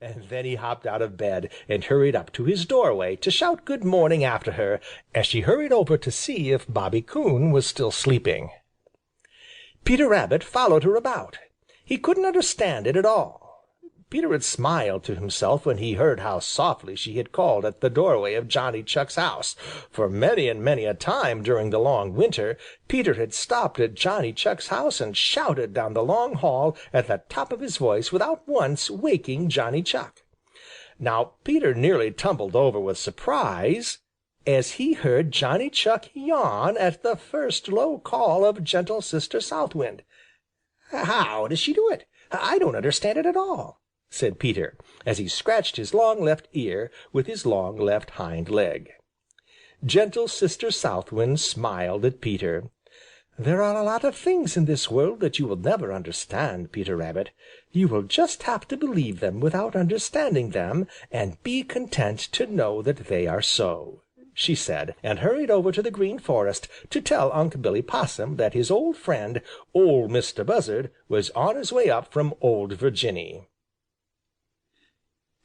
And then he hopped out of bed and hurried up to his doorway to shout good morning after her as she hurried over to see if Bobby Coon was still sleeping. Peter Rabbit followed her about. He couldn't understand it at all. Peter had smiled to himself when he heard how softly she had called at the doorway of Johnny Chuck's house, for many and many a time during the long winter Peter had stopped at Johnny Chuck's house and shouted down the long hall at the top of his voice without once waking Johnny Chuck. Now Peter nearly tumbled over with surprise as he heard Johnny Chuck yawn at the first low call of gentle Sister South Wind. "How does she do it? I don't understand it at all," said Peter, as he scratched his long left ear with his long left hind leg. Gentle Sister South Wind smiled at Peter. "There are a lot of things in this world that you will never understand, Peter Rabbit. You will just have to believe them without understanding them and be content to know that they are so," she said, and hurried over to the Green Forest to tell Unc' Billy Possum that his old friend, Ol' Mistah Buzzard, was on his way up from Old Virginny.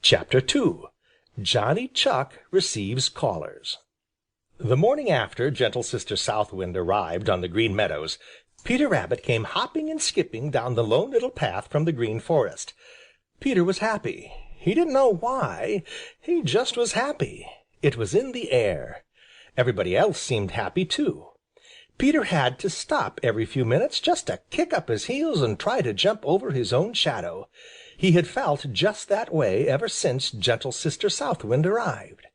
Chapter II. Johnny Chuck receives callers. The morning after gentle Sister South Wind arrived on the Green Meadows, Peter Rabbit came hopping and skipping down the Lone Little Path from the Green Forest. Peter was happy. He didn't know why. He just was happy. It was in the air. Everybody else seemed happy too. Peter had to stop every few minutes just to kick up his heels and try to jump over his own shadow. He had felt just that way ever since gentle Sister South Wind arrived.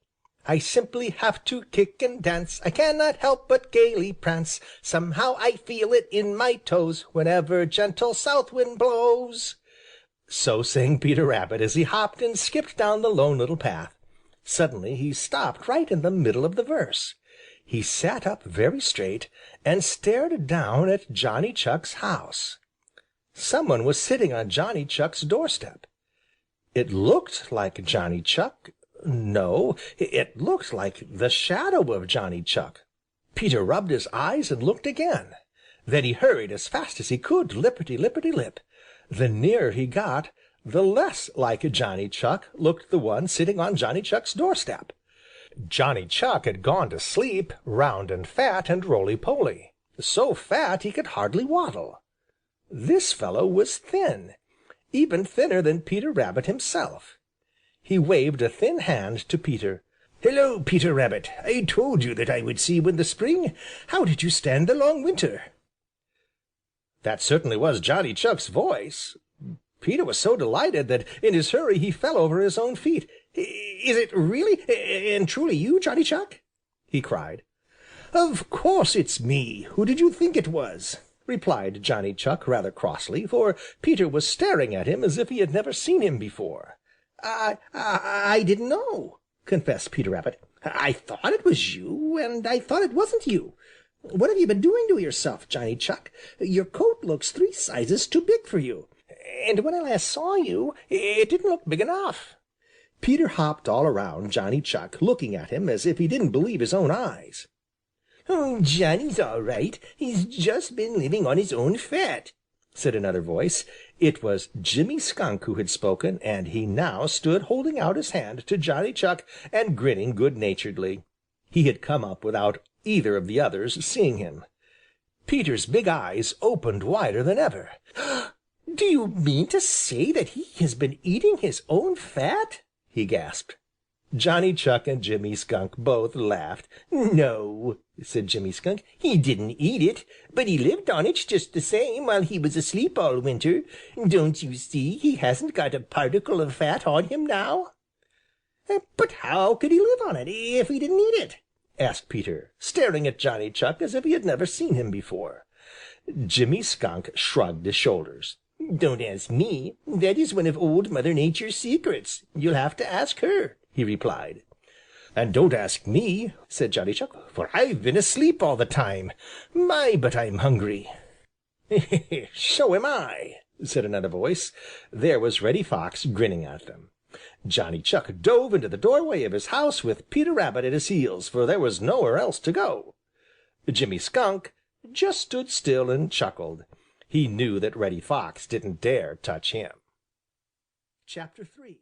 "I simply have to kick and dance, I cannot help but gaily prance. Somehow I feel it in my toes whenever gentle South Wind blows." So sang Peter Rabbit as he hopped and skipped down the Lone Little Path. Suddenly he stopped right in the middle of the verse. He sat up very straight and stared down at Johnny Chuck's house. Some one was sitting on Johnny Chuck's doorstep. It looked like Johnny Chuck. No, it looked like the shadow of Johnny Chuck. Peter rubbed his eyes and looked again. Then he hurried as fast as he could, lipperty-lipperty-lip. The nearer he got, the less like Johnny Chuck looked the one sitting on Johnny Chuck's doorstep. Johnny Chuck had gone to sleep, round and fat and roly-poly, so fat he could hardly waddle. This fellow was thin, even thinner than Peter Rabbit himself. He waved a thin hand to Peter. "Hello, Peter Rabbit. I told you that I would see you in the spring. How did you stand the long winter?" That certainly was Johnny Chuck's voice. Peter was so delighted that in his hurry he fell over his own feet. "Is it really and truly you, Johnny Chuck?" he cried. "Of course it's me. Who did you think it was?" replied Johnny Chuck rather crossly, for Peter was staring at him as if he had never seen him before. I didn't know," confessed Peter Rabbit. "I thought it was you, and I thought it wasn't you. What have you been doing to yourself, Johnny Chuck? Your coat looks 3 sizes too big for you, and when I last saw you, it didn't look big enough." Peter hopped all around Johnny Chuck, looking at him as if he didn't believe his own eyes. "Oh, Johnny's all right. He's just been living on his own fat," said another voice. It was Jimmy Skunk who had spoken, and he now stood holding out his hand to Johnny Chuck and grinning good-naturedly. He had come up without either of the others seeing him. Peter's big eyes opened wider than ever. "Do you mean to say that he has been eating his own fat?" he gasped. Johnny Chuck and Jimmy Skunk both laughed. "No," said Jimmy Skunk, "he didn't eat it, but he lived on it just the same while he was asleep all winter. Don't you see he hasn't got a particle of fat on him now?" "But how could he live on it if he didn't eat it?" asked Peter, staring at Johnny Chuck as if he had never seen him before. Jimmy Skunk shrugged his shoulders. "Don't ask me. That is one of Old Mother Nature's secrets. You'll have to ask her," he replied. "And don't ask me," said Johnny Chuck, "for I've been asleep all the time. My, but I'm hungry." "So am I," said another voice. There was Reddy Fox grinning at them. Johnny Chuck dove into the doorway of his house with Peter Rabbit at his heels, for there was nowhere else to go. Jimmy Skunk just stood still and chuckled. He knew that Reddy Fox didn't dare touch him. Chapter 3